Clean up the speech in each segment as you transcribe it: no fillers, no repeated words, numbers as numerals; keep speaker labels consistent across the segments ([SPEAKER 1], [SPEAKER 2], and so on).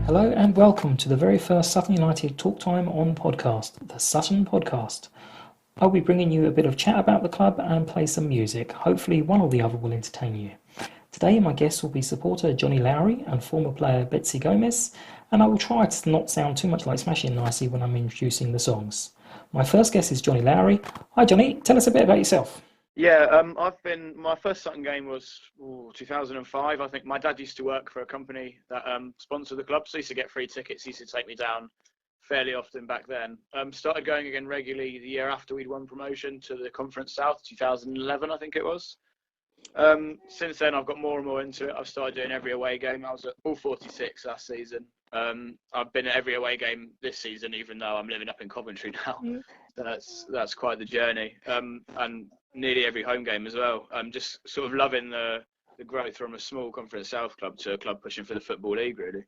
[SPEAKER 1] Hello and welcome to the very first Sutton United Talk Time on podcast, the Sutton Podcast. I'll be bringing you a bit of chat about the club and play some music. Hopefully one or the other will entertain you. Today my guests will be supporter Johnnie Lowry and former player Betsy Gomez, and I will try to not sound too much like Smashing Nicey when I'm introducing the songs. My first guest is Johnnie Lowry. Hi Johnnie, tell us a bit about yourself.
[SPEAKER 2] Yeah, my first Sutton game was 2005. I think my dad used to work for a company that sponsored the club, so he used to get free tickets. He used to take me down fairly often back then. Started going again regularly the year after we'd won promotion to the Conference South, 2011, I think it was. Since then, I've got more and more into it. I've started doing every away game. I was at all 46 last season. I've been at every away game this season, even though I'm living up in Coventry now. So that's quite the journey. And nearly every home game as well. I'm just sort of loving the growth from a small Conference South club to a club pushing for the Football League, really.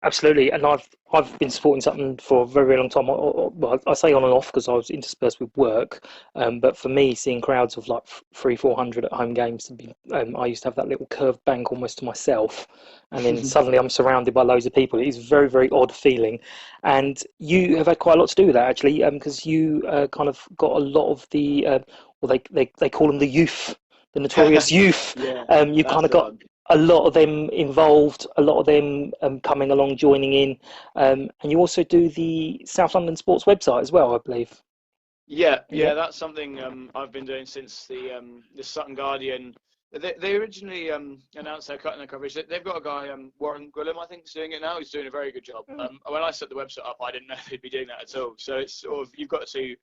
[SPEAKER 3] Absolutely, and I've been supporting Sutton for a very, very long time. Well, I say on and off because I was interspersed with work, but for me, seeing crowds of like 300-400 at home games, I used to have that little curved bank almost to myself, and then suddenly I'm surrounded by loads of people. It is a very, very odd feeling, and you have had quite a lot to do with that actually, because you kind of got a lot of the, they call them the youth, the notorious youth.
[SPEAKER 2] Yeah,
[SPEAKER 3] you kind of got a lot of them involved, a lot of them coming along, joining in, and you also do the South London Sports website as well, I believe.
[SPEAKER 2] Yeah, that's something I've been doing since the Sutton Guardian. They originally announced they're cutting their coverage. They've got a guy, Warren Gwilym, I think, is doing it now. He's doing a very good job. When I set the website up, I didn't know they'd be doing that at all. So it's sort of, you've got two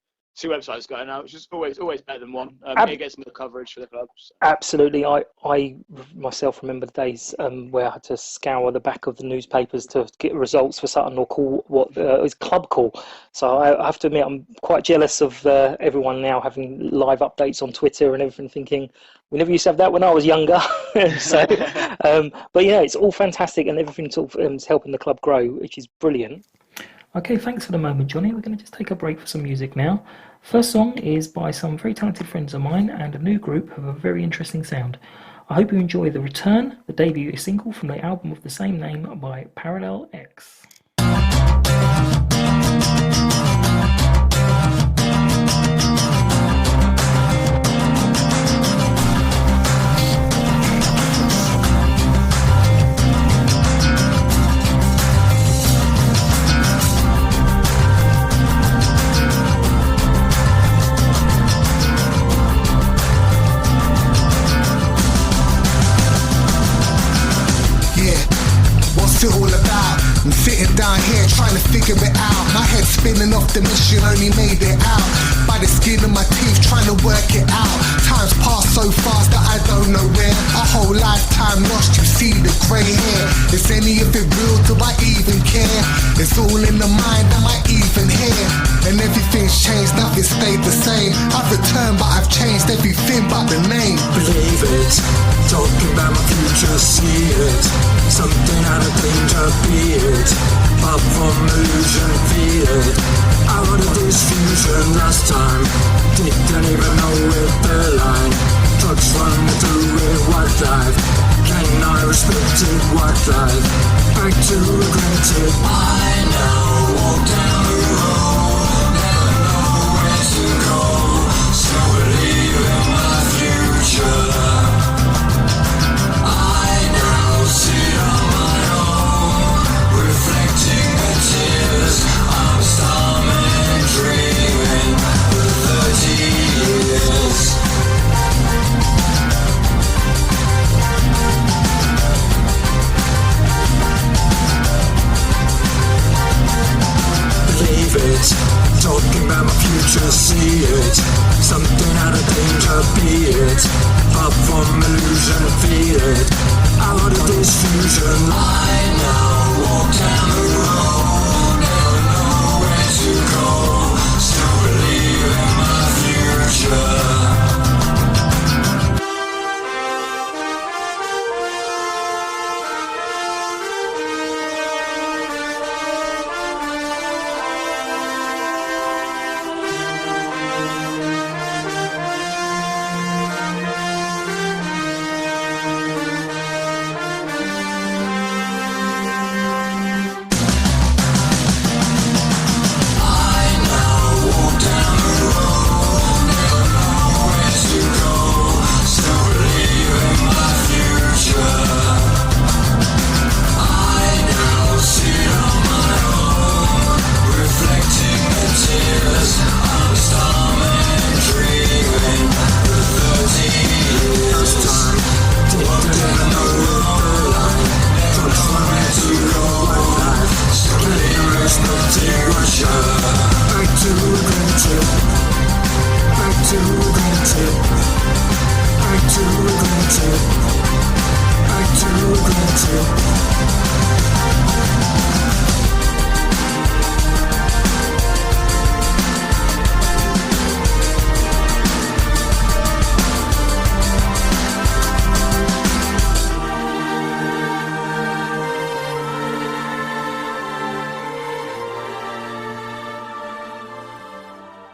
[SPEAKER 2] websites going now, which is always better than one. It gets more coverage for the club. So.
[SPEAKER 3] Absolutely. I myself remember the days where I had to scour the back of the newspapers to get results for Sutton or call what is club call. So I have to admit I'm quite jealous of everyone now having live updates on Twitter and everything, thinking we never used to have that when I was younger. So, but yeah, it's all fantastic and everything sort of is helping the club grow, which is brilliant.
[SPEAKER 1] Okay, thanks for the moment, Johnnie. We're going to just take a break for some music now. First song is by some very talented friends of mine and a new group who have a very interesting sound. I hope you enjoy The Return, the debut single from the album of the same name by Parallel X.
[SPEAKER 4] It all about? I'm sitting down here trying to figure it out. My head spinning off the mission, only made it out by the skin of my teeth, trying to work it out. Time's passed so fast that I don't know where. A whole lifetime lost, you see the grey hair. Is any of it real? Do I even care? It's all in the mind, am I even here? And everything's changed, nothing stayed the same. I've returned but I've changed everything but the name.
[SPEAKER 5] Believe it, talking about my future, see it. Something out of danger, be it. Pop from illusion, feel it. Out of this fusion last time, didn't even know it, the line. Drugs run through it, wildlife. Can I respect it, wildlife? Back to regretted. I know, walk down the road, never know where to go. Still believe in my future. I now sit on my own, reflecting the tears. I'm starving, dreaming for 30 years. Believe it, talking about my future, see it. Something out of danger, be it. Up from illusion, feel it. Out of this fusion, I now walk down the road, never know where to go. Still believe in my future.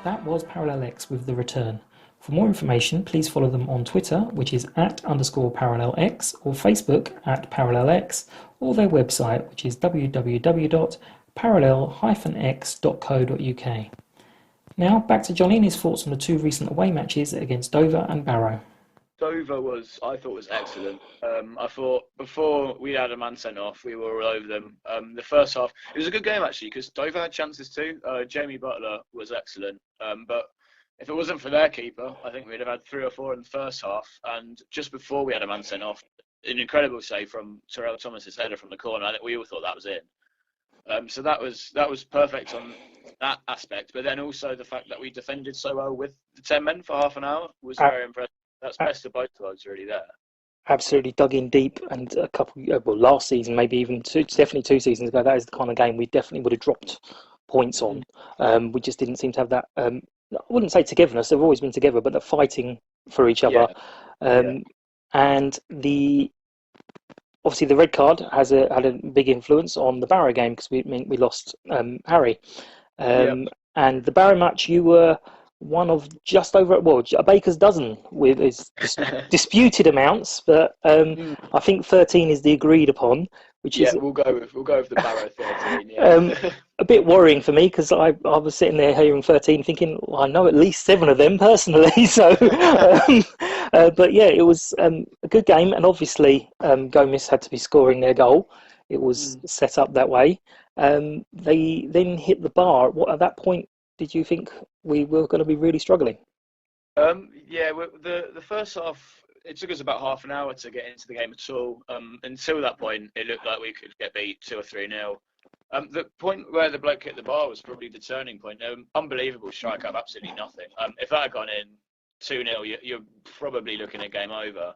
[SPEAKER 1] that was Parallel X with The Return. For more information, please follow them on Twitter, which is @_ParallelX, or Facebook @ParallelX, or their website, which is www.parallel-x.co.uk. Now, back to Johnny and his thoughts on the two recent away matches against Dover and Barrow.
[SPEAKER 2] Dover I thought was excellent. I thought before we had a man sent off, we were all over them. The first half, it was a good game actually, because Dover had chances too. Jamie Butler was excellent. But if it wasn't for their keeper, I think we'd have had 3 or 4 in the first half. And just before we had a man sent off, an incredible save from Terrell Thomas's header from the corner. I think we all thought that was in. So that was perfect on that aspect. But then also the fact that we defended so well with the 10 men for half an hour was very impressive. That's best of both sides really there.
[SPEAKER 3] Absolutely dug in deep, and a couple, last season, maybe even definitely 2 seasons ago, that is the kind of game we definitely would have dropped points on. We just didn't seem to have that, I wouldn't say togetherness, they've always been together, but the fighting for each other. And obviously the red card had a big influence on the Barrow game, because we lost Harry. And the Barrow match, you were one of just over, a baker's dozen with his disputed amounts, but I think 13 is the agreed upon, which is
[SPEAKER 2] we'll go with the Barrow 13.
[SPEAKER 3] A bit worrying for me, because I was sitting there hearing 13 thinking, well, I know at least 7 of them personally. So but yeah, it was a good game, and obviously Gomez had to be scoring their goal. It was set up that way. They then hit the bar. What at that point did you think we were going to be really struggling?
[SPEAKER 2] The first half, it took us about half an hour to get into the game at all. Until that point, it looked like we could get beat 2 or 3-0. The point where the bloke hit the bar was probably the turning point. Unbelievable strike up, absolutely nothing. If that had gone in 2-0, you're probably looking at game over.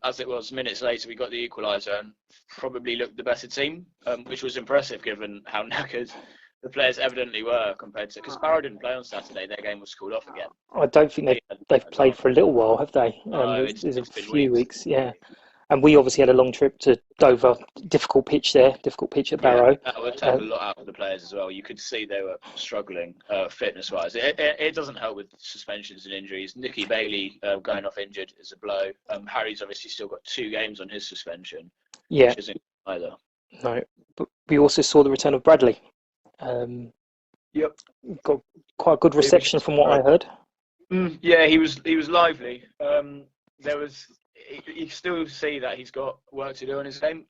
[SPEAKER 2] As it was, minutes later, we got the equaliser and probably looked the better team, which was impressive given how knackered the players evidently were compared to, because Barrow didn't play on Saturday. Their game was called off again.
[SPEAKER 3] I don't think they've played for a little while, have they? It's a few weeks, yeah. And we obviously had a long trip to Dover. Difficult pitch at Barrow.
[SPEAKER 2] That would take a lot out of the players as well. You could see they were struggling fitness-wise. It doesn't help with suspensions and injuries. Nicky Bailey going off injured is a blow. Harry's obviously still got 2 games on his suspension.
[SPEAKER 3] Yeah.
[SPEAKER 2] Which isn't either.
[SPEAKER 3] No, but we also saw the return of Bradley. Got quite a good reception from what I heard.
[SPEAKER 2] He was lively. You still see that he's got work to do in his game.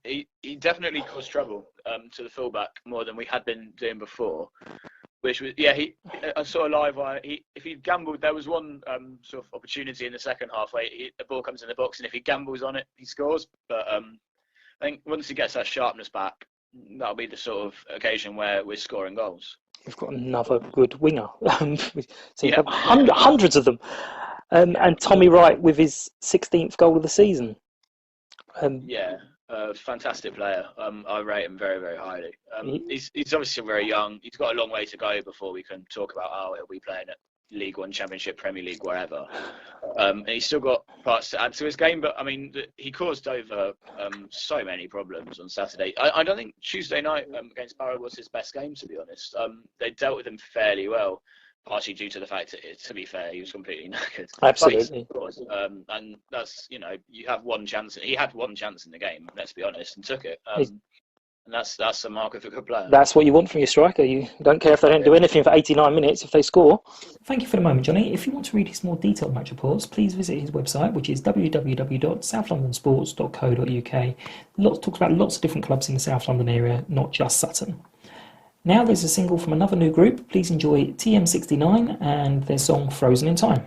[SPEAKER 2] He definitely caused trouble to the fullback more than we had been doing before. Which was I saw a live wire. If he gambled, there was one sort of opportunity in the second half where the ball comes in the box, and if he gambles on it, he scores. But I think once he gets that sharpness back, that'll be the sort of occasion where we're scoring goals.
[SPEAKER 3] We've got another good winger. So you have hundreds of them. And Tommy Wright with his 16th goal of the season.
[SPEAKER 2] Fantastic player. I rate him very, very highly. He's obviously very young. He's got a long way to go before we can talk about how he'll be playing at League One, Championship, Premier League, wherever. And he's still got parts to add to his game, but I mean, he caused Dover so many problems on Saturday. I don't think Tuesday night against Barrow was his best game, to be honest. They dealt with him fairly well, partially due to the fact that, to be fair, he was completely knackered.
[SPEAKER 3] Absolutely.
[SPEAKER 2] And that's, you have one chance. He had one chance in the game, let's be honest, and took it. And that's the mark of a good player.
[SPEAKER 3] That's what you want from your striker. You don't care if they don't do anything for 89 minutes if they score.
[SPEAKER 1] Thank you for the moment, Johnny. If you want to read his more detailed match reports, please visit his website, which is www.southlondonsports.co.uk. Talks about lots of different clubs in the South London area, not just Sutton. Now there's a single from another new group. Please enjoy TM69 and their song Frozen in Time.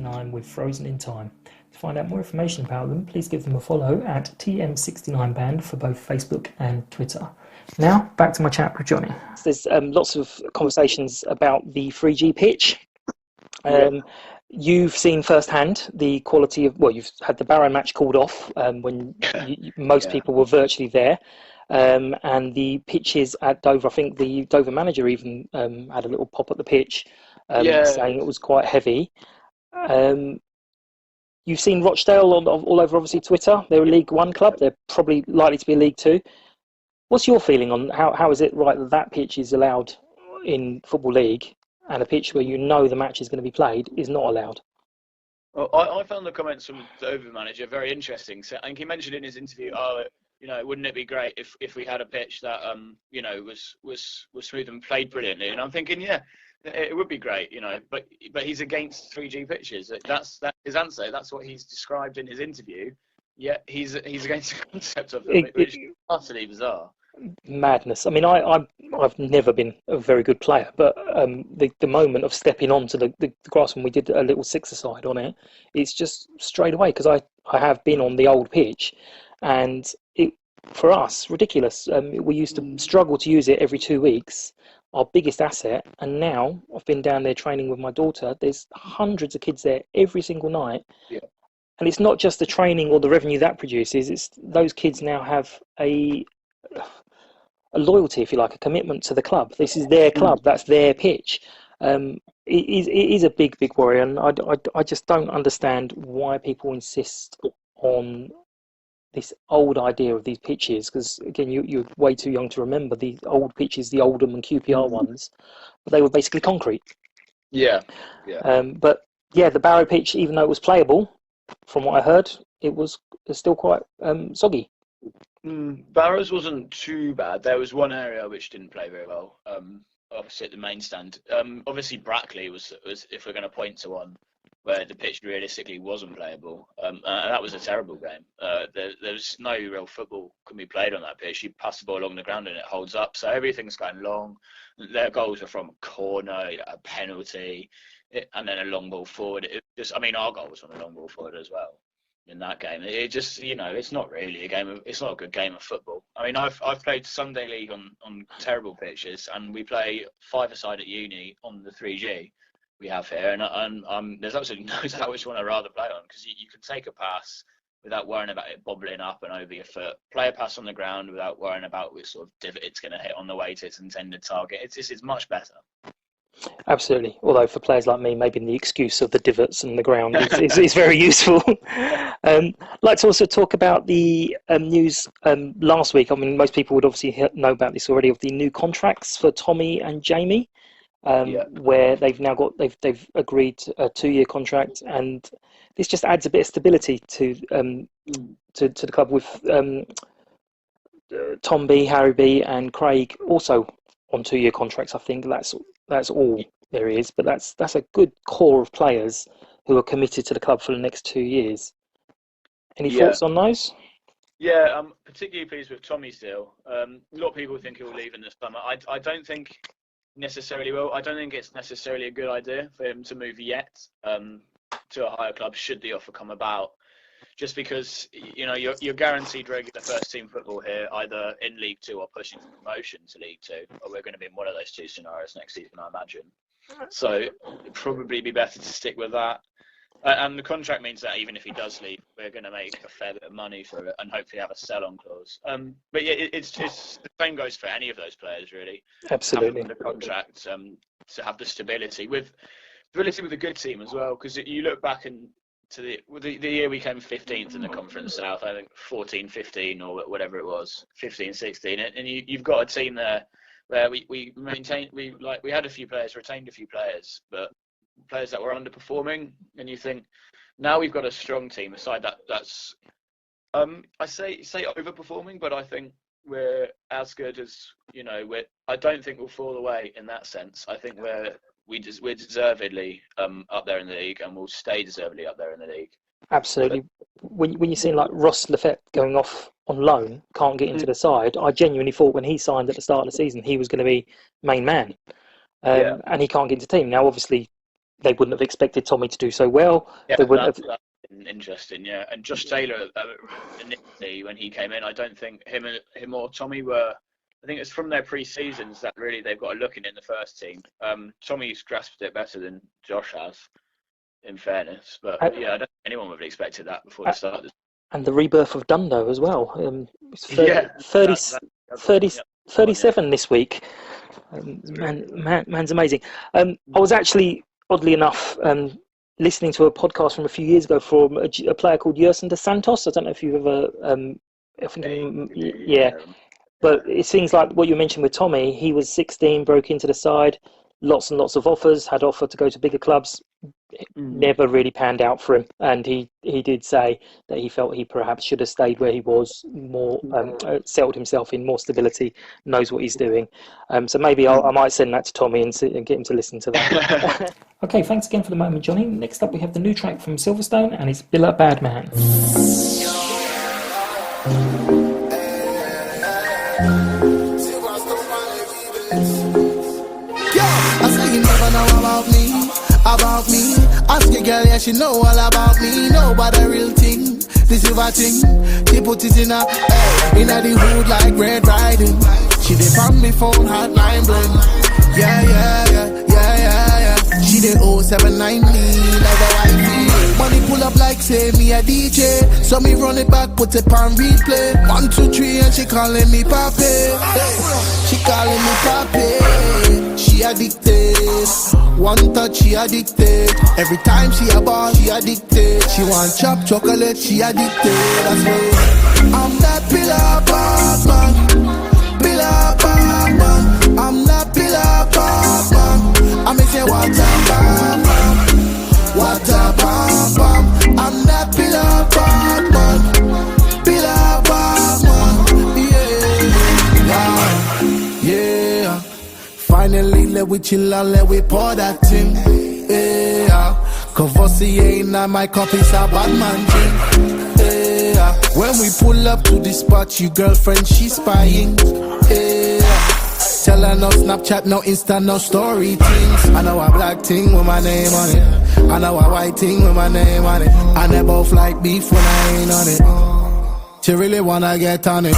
[SPEAKER 1] TM69 with Frozen in Time. To find out more information about them, please give them a follow at TM69band for both Facebook and Twitter. Now, back to my chat with Johnny.
[SPEAKER 3] There's lots of conversations about the 3G pitch. You've seen firsthand the quality of, well, you've had the Barrow match called off when most people were virtually there. And the pitches at Dover, I think the Dover manager even had a little pop at the pitch, saying it was quite heavy. You've seen Rochdale all over, obviously, Twitter. They're a League One club. They're probably likely to be a League Two. What's your feeling on how is it right that pitch is allowed in Football League and a pitch where you know the match is going to be played is not allowed?
[SPEAKER 2] Well, I found the comments from the Dover manager very interesting. So I think he mentioned in his interview, wouldn't it be great if we had a pitch that was smooth and played brilliantly? And I'm thinking, yeah, it would be great, but he's against 3G pitches. That's his answer. That's what he's described in his interview. Yeah, he's against the concept of them, which is utterly bizarre.
[SPEAKER 3] Madness. I mean, I've never been a very good player, but the moment of stepping onto the grass when we did a little six-a-side on it, it's just straight away, because I have been on the old pitch, and it, for us, ridiculous. We used to struggle to use it every 2 weeks, our biggest asset, and now I've been down there training with my daughter. There's hundreds of kids there every single night.
[SPEAKER 2] Yeah.
[SPEAKER 3] And it's not just the training or the revenue that produces, it's those kids now have a loyalty, if you like, a commitment to the club. This is their club, that's their pitch. It is a big worry, and I just don't understand why people insist on this old idea of these pitches, because again, you're way too young to remember the old pitches, the Oldham and QPR ones, but they were basically concrete.
[SPEAKER 2] Yeah.
[SPEAKER 3] But yeah, the Barrow pitch, even though it was playable, from what I heard, it's still quite soggy.
[SPEAKER 2] Barrows wasn't too bad. There was one area which didn't play very well, obviously at the main stand. Obviously Brackley was if we're going to point to one where the pitch realistically wasn't playable, and that was a terrible game. There's no real football can be played on that pitch. You pass the ball along the ground and it holds up, so everything's going long. Their goals are from a corner, a penalty, and then a long ball forward. Our goal was from a long ball forward as well in that game. It just, it's not really it's not a good game of football. I mean, I've played Sunday League on terrible pitches, and we play five-a-side at uni on the 3G we have here, and there's absolutely no doubt which one I'd rather play on, because you can take a pass without worrying about it bobbling up and over your foot, play a pass on the ground without worrying about which sort of divot it's going to hit on the way to its intended target. It's much better.
[SPEAKER 3] Absolutely. Although for players like me, maybe the excuse of the divots and the ground is very useful. I'd like to also talk about the news last week. I mean, most people would obviously know about this already, of the new contracts for Tommy and Jamie, where they've they've agreed a 2-year contract, and this just adds a bit of stability to the club, with Tom B, Harry B, and Craig also on 2-year contracts. I think that's all there is, but that's a good core of players who are committed to the club for the next 2 years. Any thoughts on those?
[SPEAKER 2] Yeah, I'm particularly pleased with Tommy's deal. A lot of people think he'll leave in the summer. I don't think necessarily will. I don't think it's necessarily a good idea for him to move yet to a higher club should the offer come about. Just because you're guaranteed regular first team football here, either in League Two or pushing for promotion to League Two, or we're going to be in one of those two scenarios next season, I imagine. So it'd probably be better to stick with that. And the contract means that even if he does leave, we're going to make a fair bit of money for it and hopefully have a sell-on clause. But yeah, it's the same goes for any of those players, really.
[SPEAKER 3] Absolutely.
[SPEAKER 2] Having the contract to have the stability with a good team as well, because you look back to the year we came 15th in the Conference South, I think 14-15 or whatever it was, 15-16, and you've got a team there where we had a few players, retained a few players, but players that were underperforming, and you think now we've got a strong team aside that's I say overperforming, but I think we're as good as I don't think we'll fall away in that sense. I think we're deservedly up there in the league, and we'll stay deservedly up there in the league.
[SPEAKER 3] Absolutely. When you see like Ross Lafette going off on loan, can't get into the side, I genuinely thought when he signed at the start of the season he was going to be main man, and he can't get into the team. Now obviously they wouldn't have expected Tommy to do so well.
[SPEAKER 2] Yeah,
[SPEAKER 3] They wouldn't have.
[SPEAKER 2] that's interesting. Yeah, and Josh Taylor initially when he came in, I don't think him or Tommy were. I think it's from their pre-seasons that really they've got a look in the first team. Tommy's grasped it better than Josh has, in fairness. But yeah, I don't think anyone would have expected that before they started.
[SPEAKER 3] And the rebirth of Dundo as well. 37 this week. Man's amazing. I was actually, oddly enough, listening to a podcast from a few years ago from a player called Yerson dos Santos. I don't know if you've ever, But it seems like what you mentioned with Tommy, he was 16, broke into the side, lots and lots of offers, had offered to go to bigger clubs, never really panned out for him. And he did say that he felt he perhaps should have stayed where he was, more settled himself in more stability, knows what he's doing. So maybe I might send that to Tommy and get him to listen to that.
[SPEAKER 1] Okay, thanks again for the moment, Johnny. Next up we have the new track from Silvastone, and it's Billa Bad Man.
[SPEAKER 4] I say you never know about me. Ask your girl, yeah, she know all about me. Know about the real thing, the silver thing. She put it in a the hood like Red Riding. She did on me phone hotline blend. Yeah. She did 079 me like a wifey. Money pull up like say me a DJ. So me run it back, put it on replay. 1, 2, 3 and she calling me papi. She calling me papi. She addicted. One touch, she addicted. Every time she a bar, she addicted. She want chop chocolate, she addicted. That's why I'm that Billa Bad Man. Billa Bad Man. I'm that Billa Bad Man. I may say what a bam bam. What a bam bam. I'm that Billa Bad Man. Billa Bad Man. Yeah. Finally, let we chill and let we pour that thing. Yeah. Cavosi ain't not my cup, it's a bad man drink. Yeah. When we pull up to the spot, your girlfriend, she's spying. Yeah. Tell her no Snapchat, no Insta, no story things. I know a black thing with my name on it. I know a white thing with my name on it. And they both like beef when I ain't on it. She really wanna get on it.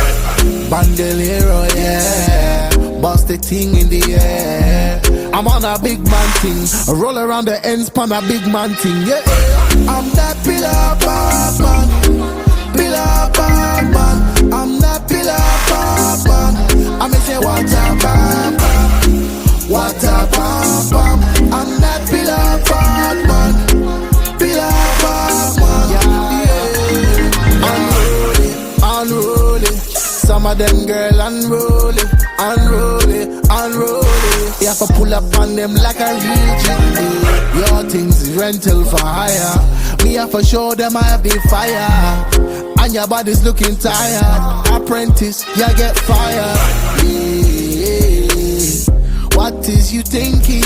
[SPEAKER 4] Bandolero, yeah. Bust the thing in the air. I'm on a big man thing. I roll around the ends pan a big man thing. Yeah, I'm that Billa Bad Man. Billa Bad Man. I'm that Billa Bad Man. I may say what a bam bam. What a bam bam. I'm that Billa Bad Man. Billa Bad Man. Yeah. Unroll it. Some of them girl unroll it. You have to pull up on them like a real G. Your things is rental for hire. Me have to show them I have the fire. And your body's looking tired. Apprentice, you get fired. Yeah. What is you thinking?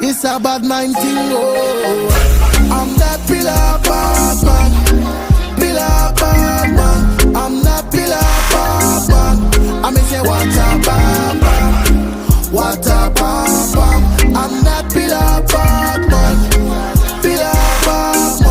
[SPEAKER 4] It's a bad mind thing. I'm that Billa Bad Man. Billa Bad Man. I'm not Billa Bad Man. I may say what a bam bam. What a bam bam. I'm not Billa Bad Man. Billa Bad Man.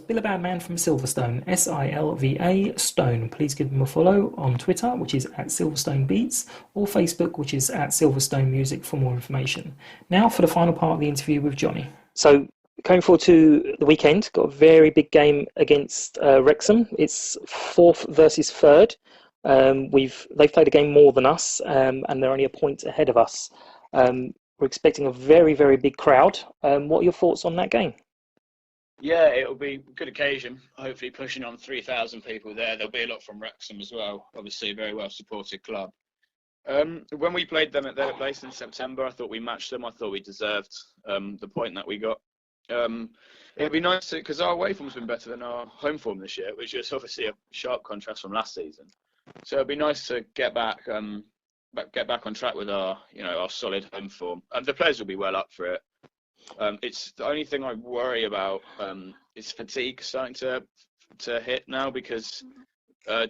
[SPEAKER 1] Billa Bad Man from Silvastone, Silva Stone. Please give them a follow on Twitter, which is at Silvastone Beats, or Facebook, which is at Silvastone Music for more information. Now for the final part of the interview with Johnnie.
[SPEAKER 3] So going forward to the weekend, got a very big game against Wrexham. It's 4th versus 3rd. They've played a game more than us, and they're only a point ahead of us. We're expecting a very, very big crowd. What are your thoughts on that game?
[SPEAKER 2] Yeah, it'll be a good occasion. Hopefully pushing on 3,000 people there. There'll be a lot from Wrexham as well. Obviously a very well supported club. When we played them at their place in September, I thought we matched them. I thought we deserved the point that we got. It'd be nice to, because our away form's been better than our home form this year, which is obviously a sharp contrast from last season. So it'd be nice to get back on track with our solid home form, and the players will be well up for it. It's the only thing I worry about is fatigue starting to hit now, because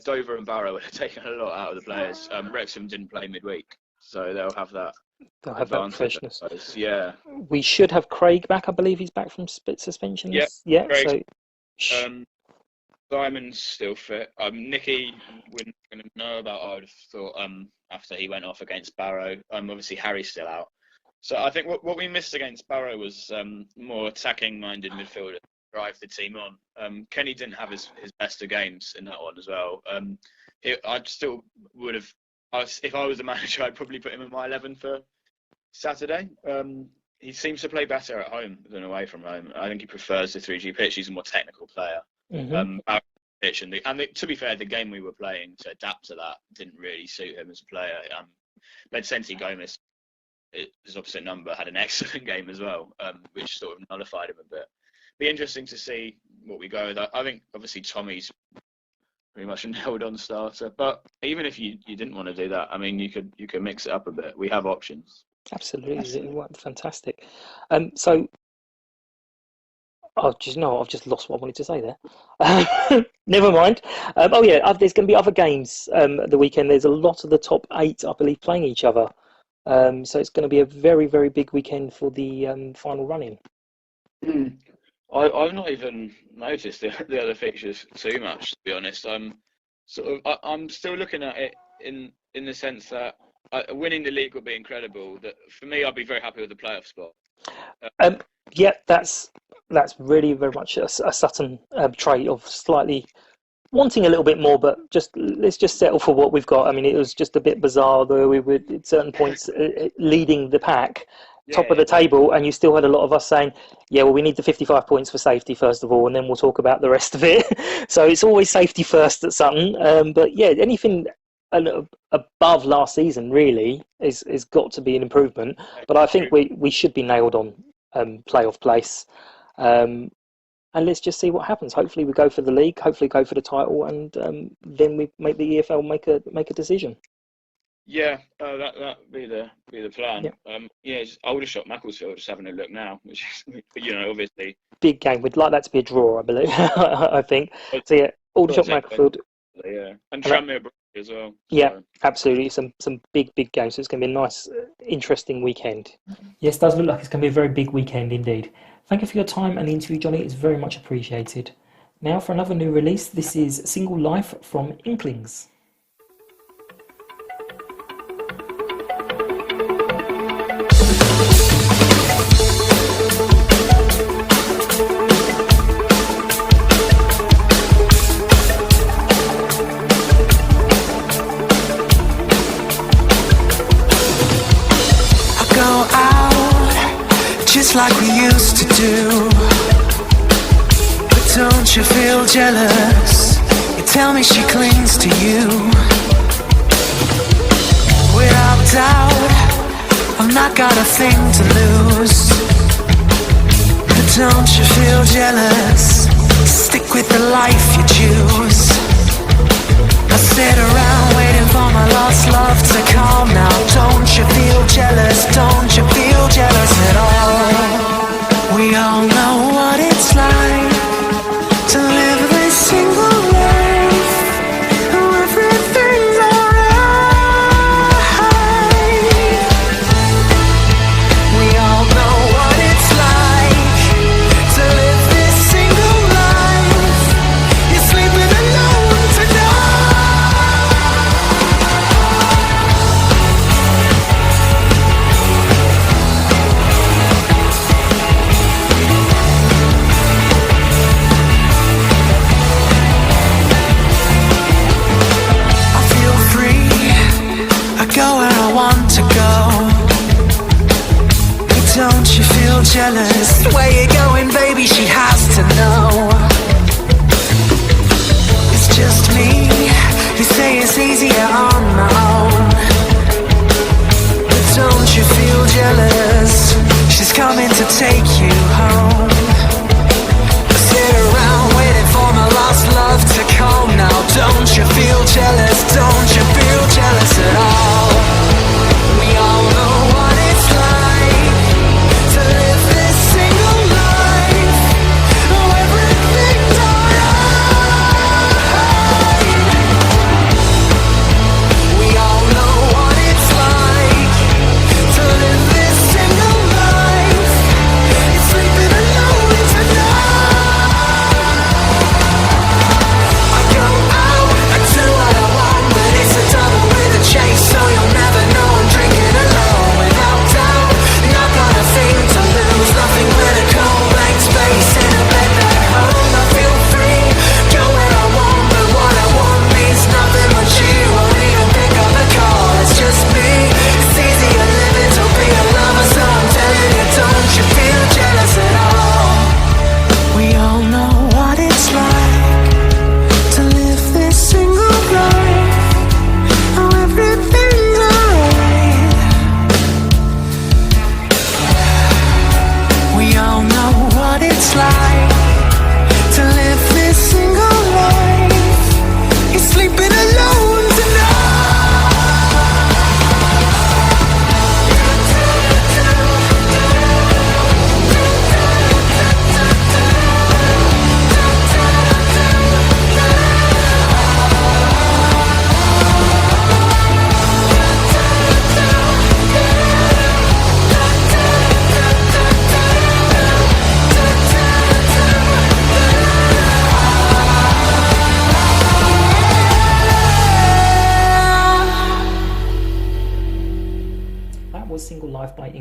[SPEAKER 2] Dover and Barrow are taking a lot out of the players. Wrexham didn't play midweek, so they'll have that.
[SPEAKER 3] They'll have that freshness.
[SPEAKER 2] Yeah.
[SPEAKER 3] We should have Craig back. I believe he's back from suspension. Yeah.
[SPEAKER 2] Craig,
[SPEAKER 3] So.
[SPEAKER 2] Simon's still fit. Nicky, we're not going to know about. I would have thought after he went off against Barrow. Obviously Harry's still out. So I think what we missed against Barrow was more attacking-minded midfielder to drive the team on. Kenny didn't have his best of games in that one as well. I still would have. If I was the manager, I'd probably put him in my 11 for Saturday. He seems to play better at home than away from home. I think he prefers the 3G pitch. He's a more technical player. Pitch and to be fair, the game we were playing to adapt to that didn't really suit him as a player. Bedsente Gomez, his opposite number, had an excellent game as well, which sort of nullified him a bit. Be interesting to see what we go with. I think obviously Tommy's pretty much a nailed-on starter, but even if you didn't want to do that, I mean, you could mix it up a bit. We have options.
[SPEAKER 3] Absolutely. Fantastic. So. I've just lost what I wanted to say there. Never mind. There's going to be other games the weekend. There's a lot of the top 8, I believe, playing each other. So it's going to be a very, very big weekend for the final run-in.
[SPEAKER 2] I've not even noticed the other fixtures too much, to be honest. I'm still looking at it in the sense that winning the league would be incredible. That for me, I'd be very happy with the playoff spot.
[SPEAKER 3] That's really very much a Sutton trait of slightly wanting a little bit more, but let's just settle for what we've got. I mean, it was just a bit bizarre though. We were at certain points leading the pack, top of the table, and you still had a lot of us saying, yeah, well, we need the 55 points for safety first of all, and then we'll talk about the rest of it. So it's always safety first at Sutton. But yeah, anything above last season really is got to be an improvement. But I think we should be nailed on playoff place. And let's just see what happens. Hopefully we go for the league, hopefully go for the title, and then we make the EFL make a decision.
[SPEAKER 2] Yeah, that be the plan. Yeah. Aldershot Macclesfield, just having a look now, which is, obviously
[SPEAKER 3] big game. We'd like that to be a draw, I believe. I think. So yeah, Aldershot Macclesfield.
[SPEAKER 2] Yeah, and Tranmere as well.
[SPEAKER 3] Yeah, so. Absolutely. Some big games. So it's going to be a nice, interesting weekend.
[SPEAKER 1] Yes, it does look like it's going to be a very big weekend indeed. Thank you for your time and the interview, Johnny. It's very much appreciated. Now for another new release. This is Single Life from Inklings.
[SPEAKER 5] Just like we used to do. But don't you feel jealous? You tell me she clings to you. Without doubt, I've not got a thing to lose. But don't you feel jealous? Stick with the life you choose. I sit around waiting for my lost love to come. Now don't you feel jealous? Don't you feel jealous at all? We all know what it's like to live this single life, and everything's alright. We all know what it's like to live this single life. You're sleeping alone tonight.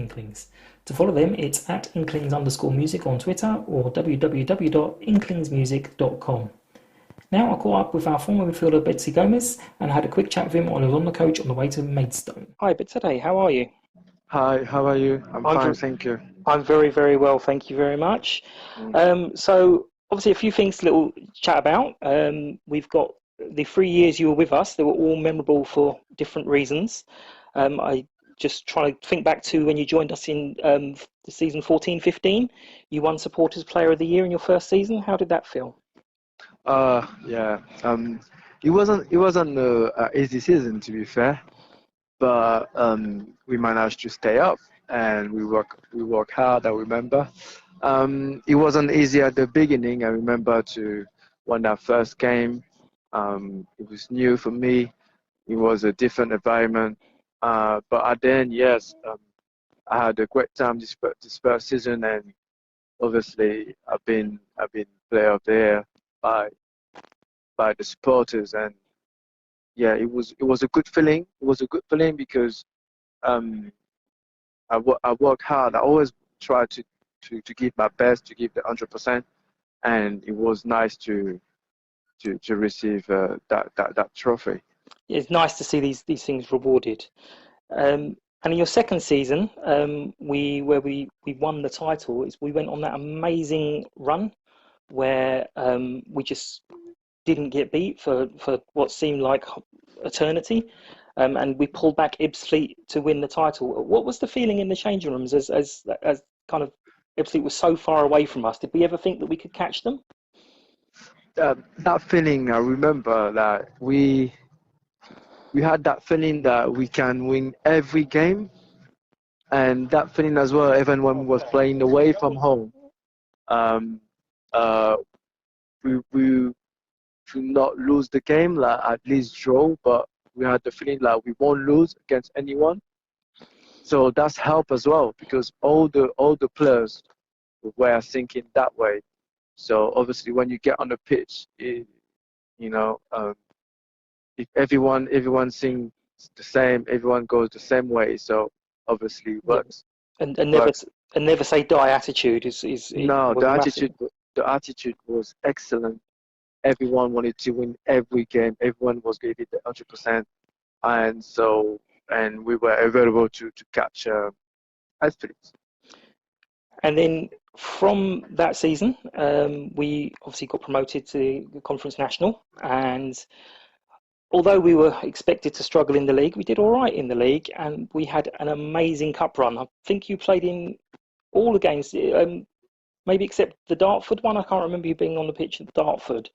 [SPEAKER 1] Inklings. To follow them, it's at Inklings_music on Twitter or www.inklingsmusic.com. Now I caught up with our former midfielder Betsy Gomez and had a quick chat with him while I was on the coach on the way to Maidstone.
[SPEAKER 3] Hi, Bedsente, how are you?
[SPEAKER 6] Hi, how are you? I'm fine, thank you.
[SPEAKER 3] I'm very, very well, thank you very much. So, obviously, a few things to little chat about. We've got the 3 years you were with us. They were all memorable for different reasons. I just trying to think back to when you joined us in the season 14-15. You won Supporters Player of the Year in your first season. How did that feel?
[SPEAKER 6] Yeah. It wasn't an easy season, to be fair, but we managed to stay up and we work hard. I remember. It wasn't easy at the beginning. I remember to win that first game. It was new for me. It was a different environment. But at the end, yes, I had a great time this first season, and obviously I've been player of the year by the supporters, and yeah, it was a good feeling. It was a good feeling because I work hard. I always try to give my best, to give the 100%, and it was nice to receive that trophy.
[SPEAKER 3] It's nice to see these things rewarded. And in your second season, we won the title, we went on that amazing run where we just didn't get beat for what seemed like eternity, and we pulled back Ebbsfleet to win the title. What was the feeling in the changing rooms as kind of Ebbsfleet was so far away from us? Did we ever think that we could catch them?
[SPEAKER 6] That feeling, I remember that we had that feeling that we can win every game, and that feeling as well, even when we was playing away from home. We should not lose the game, like at least draw, but we had the feeling like we won't lose against anyone. So that's help as well, because all the players were thinking that way. So obviously, when you get on the pitch, if everyone sings the same, everyone goes the same way. So obviously, it works.
[SPEAKER 3] And never say die attitude is
[SPEAKER 6] no, the attitude was excellent. Everyone wanted to win every game. Everyone was giving it 100%, and we were available to catch athletes.
[SPEAKER 3] And then from that season, we obviously got promoted to the Conference National, and although we were expected to struggle in the league, we did all right in the league, and we had an amazing cup run. I think you played in all the games, maybe except the Dartford one. I can't remember you being on the pitch at Dartford.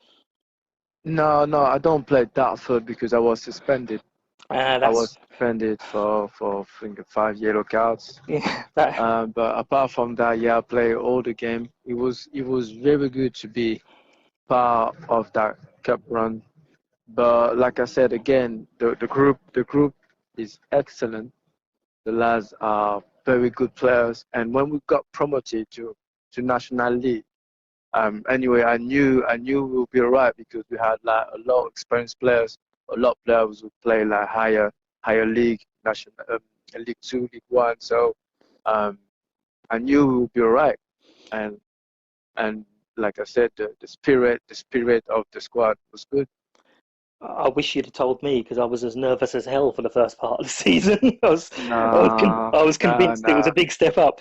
[SPEAKER 6] No, I don't play Dartford because I was suspended. I was suspended for I think 5 yellow cards.
[SPEAKER 3] Yeah.
[SPEAKER 6] But apart from that, yeah, I play all the game. It was very good to be part of that cup run. But like I said again, the group is excellent. The lads are very good players, and when we got promoted to National League, anyway, I knew we would be alright because we had like a lot of experienced players. A lot of players who play like higher league, national League 2, League 1. So I knew we would be alright, and like I said, the spirit of the squad was good.
[SPEAKER 3] I wish you'd have told me, because I was as nervous as hell for the first part of the season. I was convinced it was a big step up.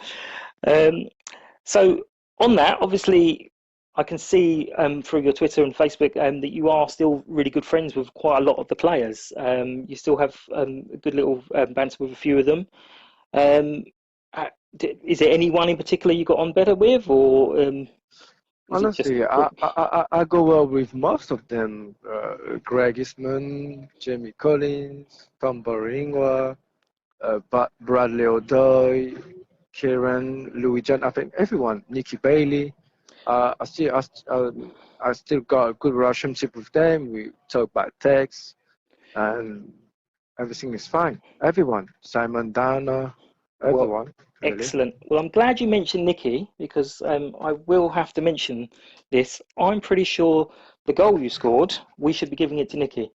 [SPEAKER 3] So on that, obviously, I can see through your Twitter and Facebook that you are still really good friends with quite a lot of the players. You still have a good little banter with a few of them. Is there anyone in particular you got on better with, or?
[SPEAKER 6] Honestly, I go well with most of them. Greg Eastman, Jamie Collins, Tom Boringwa, Bradley O'Doy, Kieran, Louis John. I think everyone. Nikki Bailey. I still got a good relationship with them. We talk by text, and everything is fine. Everyone, Simon Dana, everyone. Really.
[SPEAKER 3] Excellent. Well, I'm glad you mentioned Nikki, because I will have to mention this. I'm pretty sure the goal you scored, we should be giving it to Nikki.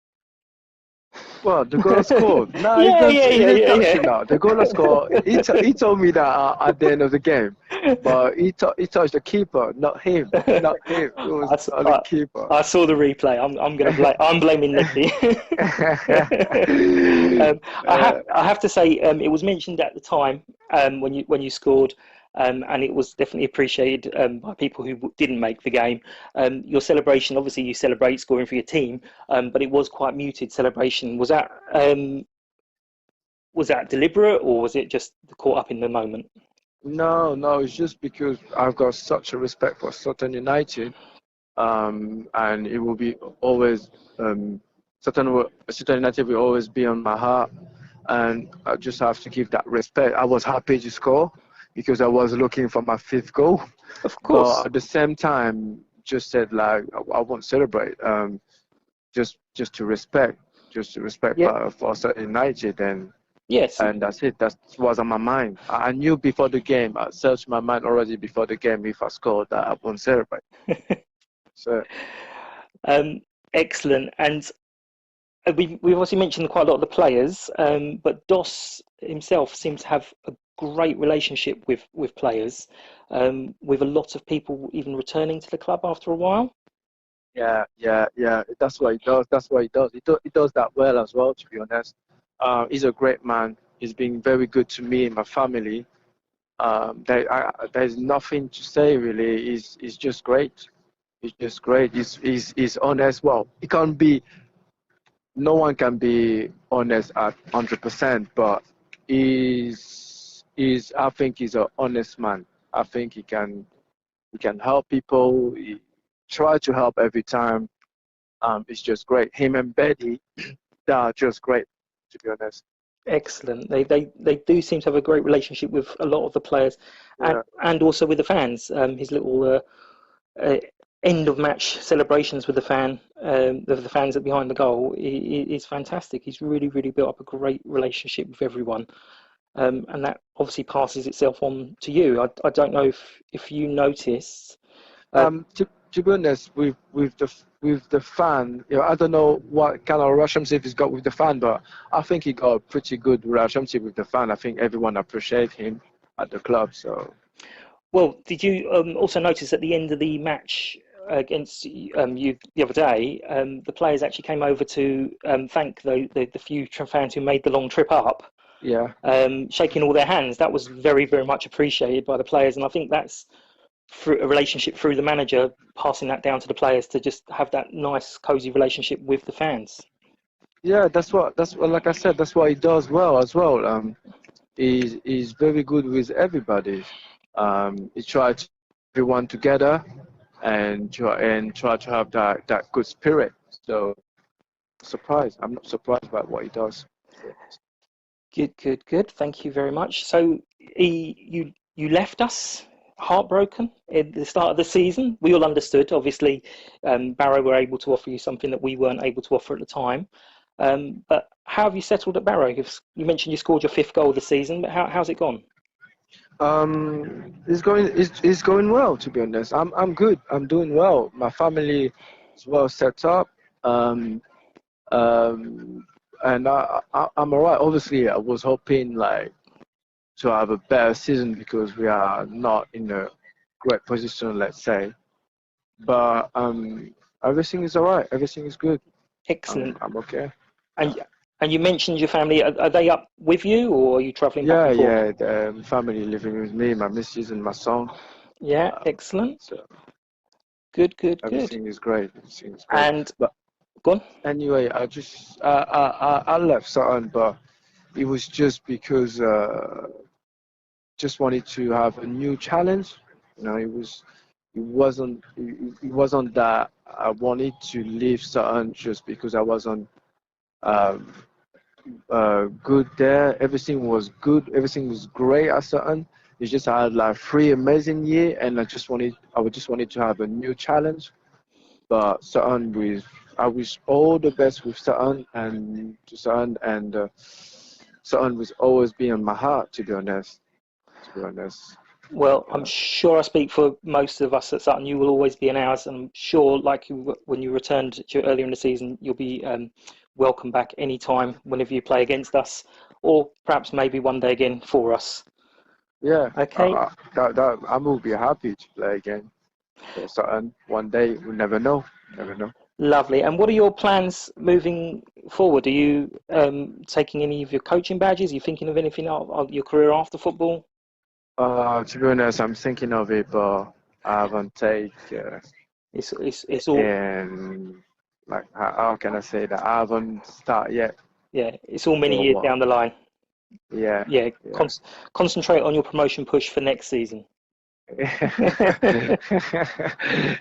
[SPEAKER 6] Well, the goal scored. No,
[SPEAKER 3] Yeah,
[SPEAKER 6] he didn't touch
[SPEAKER 3] yeah.
[SPEAKER 6] it now. The goal scored. He told me that at the end of the game, but he touched the keeper, not him, not him. It was not the keeper.
[SPEAKER 3] I saw the replay. I'm blaming Nicky. I have to say, it was mentioned at the time when you scored, and it was definitely appreciated by people who didn't make the game. Your celebration, obviously, you celebrate scoring for your team, but it was quite muted celebration. Was that deliberate, or was it just caught up in the moment?
[SPEAKER 6] No, it's just because I've got such a respect for Sutton United, and it will be always Sutton United will always be on my heart, and I just have to give that respect. I was happy to score because I was looking for my 5th goal.
[SPEAKER 3] Of course.
[SPEAKER 6] But at the same time, just said like I won't celebrate. Just to respect, for Sutton United, and
[SPEAKER 3] yes,
[SPEAKER 6] and that's it. That was on my mind. I knew before the game. I searched my mind already before the game. If I scored, that I won't celebrate. So,
[SPEAKER 3] excellent. And we've obviously mentioned quite a lot of the players, but Doss himself seems to have a great relationship with players, with a lot of people even returning to the club after a while.
[SPEAKER 6] Yeah. That's what he does. He does that well as well, to be honest. He's a great man. He's been very good to me and my family. There's nothing to say really. He's just great. He's just great. He's honest. Well, no one can be honest at 100%, but I think he's an honest man. I think he can help people. He try to help every time. It's just great. Him and Betty, they are just great, to be honest.
[SPEAKER 3] Excellent. They do seem to have a great relationship with a lot of the players, and also with the fans. His little end of match celebrations with the fans at behind the goal is fantastic. He's really built up a great relationship with everyone, and that obviously passes itself on to you. I don't know if you noticed.
[SPEAKER 6] To be honest, with the fan, I don't know what kind of relationship he's got with the fan, but I think he got a pretty good relationship with the fan. I think everyone appreciates him at the club. So,
[SPEAKER 3] well, did you also notice at the end of the match against you the other day, the players actually came over to thank the few fans who made the long trip up?
[SPEAKER 6] Yeah.
[SPEAKER 3] Shaking all their hands. That was very much appreciated by the players, and I think that's through a relationship through the manager passing that down to the players to just have that nice cozy relationship with the fans.
[SPEAKER 6] Yeah, that's what like I said, that's what he does well as well. He's very good with everybody. He tries to get everyone together and try to have that good spirit. So I'm not surprised by what he does.
[SPEAKER 3] Good. Thank you very much. So you left us heartbroken at the start of the season. We all understood, obviously, Barrow were able to offer you something that we weren't able to offer at the time. But how have you settled at Barrow? You mentioned you scored your 5th goal of the season, but how's it gone?
[SPEAKER 6] It's going well, to be honest. I'm good. I'm doing well. My family is well set up. And I'm alright. Obviously, I was hoping to have a better season because we are not in a great position, let's say. But everything is alright. Everything is good.
[SPEAKER 3] Excellent.
[SPEAKER 6] I'm okay.
[SPEAKER 3] And you mentioned your family. Are they up with you, or are you travelling back and forth?
[SPEAKER 6] Yeah. The family living with me, my missus and my son.
[SPEAKER 3] Yeah, excellent.
[SPEAKER 6] So
[SPEAKER 3] good.
[SPEAKER 6] Everything is great.
[SPEAKER 3] And
[SPEAKER 6] but
[SPEAKER 3] go on.
[SPEAKER 6] Anyway, I left Sutton, but it was just because just wanted to have a new challenge. It wasn't that I wanted to leave Sutton just because I wasn't good there. Everything was good. Everything was great at Sutton. It's just I had 3 amazing years, and I just wanted to have a new challenge. But Sutton, I wish all the best with Sutton, and Sutton will always be in my heart. To be honest.
[SPEAKER 3] Well, I'm sure I speak for most of us at Sutton. You will always be in ours, and I'm sure, when you returned earlier in the season, you'll be welcome back anytime, whenever you play against us, or perhaps maybe one day again for us.
[SPEAKER 6] Yeah.
[SPEAKER 3] Okay.
[SPEAKER 6] I will be happy to play again for Sutton one day. We never know. Never know.
[SPEAKER 3] Lovely. And what are your plans moving forward? Are you taking any of your coaching badges? Are you thinking of anything of your career after football?
[SPEAKER 6] To be honest, I'm thinking of it, but I haven't taken.
[SPEAKER 3] It's all.
[SPEAKER 6] And like, how can I say that? I haven't started yet.
[SPEAKER 3] Yeah, it's all many years down the line.
[SPEAKER 6] Yeah.
[SPEAKER 3] Yeah. Concentrate on your promotion push for next season.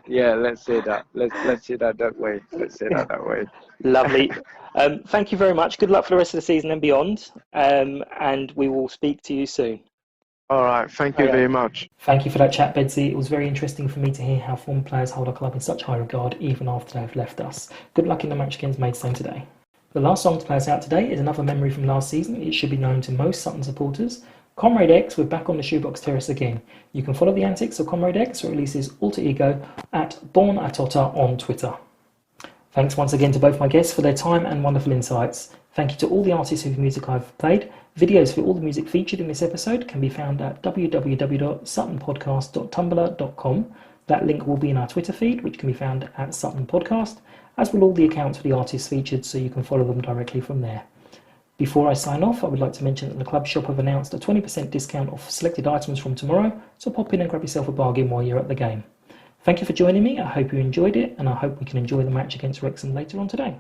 [SPEAKER 6] Yeah, let's say that. Let's say that way. Let's say that way.
[SPEAKER 3] Lovely. Thank you very much. Good luck for the rest of the season and beyond. And we will speak to you soon.
[SPEAKER 6] All right. Thank you very much.
[SPEAKER 1] Thank you for that chat, Bedsy. It was very interesting for me to hear how former players hold our club in such high regard even after they've left us. Good luck in the match against Maidstone today. The last song to play us out today is another memory from last season. It should be known to most Sutton supporters. Comrade X, we're back on the Shoebox Terrace again. You can follow the antics of Comrade X, or at least his alter ego, at Born Atota on Twitter. Thanks once again to both my guests for their time and wonderful insights. Thank you to all the artists whose music I've played. Videos for all the music featured in this episode can be found at www.suttonpodcast.tumblr.com. That link will be in our Twitter feed, which can be found at Sutton Podcast, as will all the accounts for the artists featured, so you can follow them directly from there. Before I sign off, I would like to mention that the club shop have announced a 20% discount off selected items from tomorrow, so pop in and grab yourself a bargain while you're at the game. Thank you for joining me. I hope you enjoyed it, and I hope we can enjoy the match against Wrexham later on today.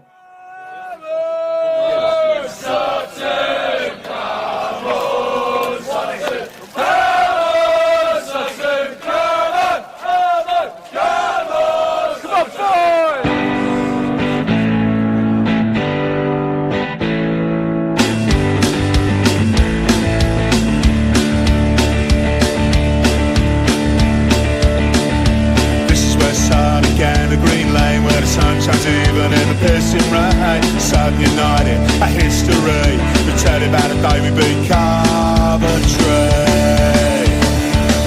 [SPEAKER 7] Even in the pissing rain, Sutton United, a history. We tell you about the day we beat Coventry.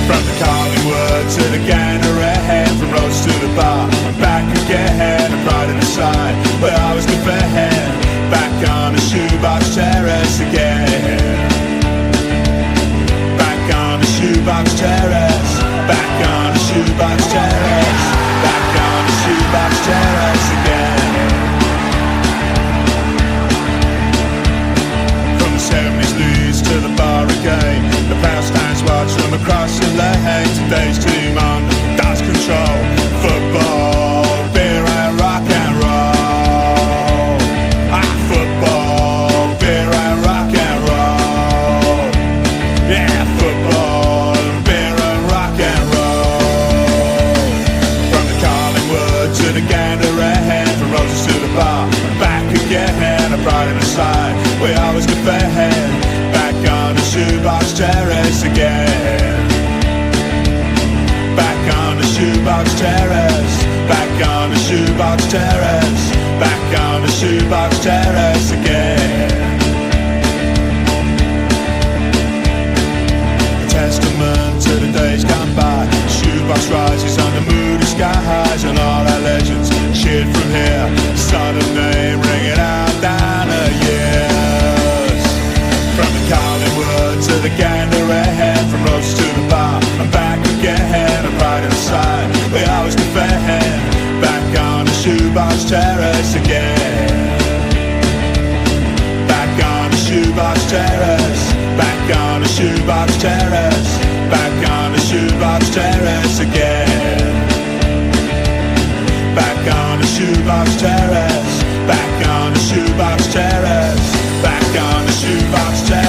[SPEAKER 7] From the Collingwood to the Ganderhead, from Rhodes to the bar, back again, a pride in the side, we always defend. Back on the Shoebox Terrace again. Back on the Shoebox Terrace. Back on the Shoebox Terrace. Back on the Shoebox Terrace again. From the 70s leads to the bar again. The power stands watch from across the lane. Today's team on does control. Football, beer and rock and roll. Football, beer and rock and roll. Yeah, football, beer and rock and roll. From the Collingwood to the Ganderhead, from Roses to the bar, back again, a pride in the side, we always defend. Back on the Shoebox Terrace again. Back on the Shoebox Terrace. Back on the Shoebox Terrace. Back on the Shoebox Terrace again. A testament to the days gone by. Shoebox rises under moody skies, and all our legends cheered from here. Sutton name ringing out down the years. From the Collingwood to the Ganderhead, from Rhodes to the bar, and back again, a pride inside, we always defend. Back on the Shoebox Terrace again. Back on the Shoebox Terrace. Back on the Shoebox Terrace. Back on the Shoebox Terrace again. Back on the Shoebox Terrace. Back on the Shoebox Terrace. Back on the Shoebox Terrace.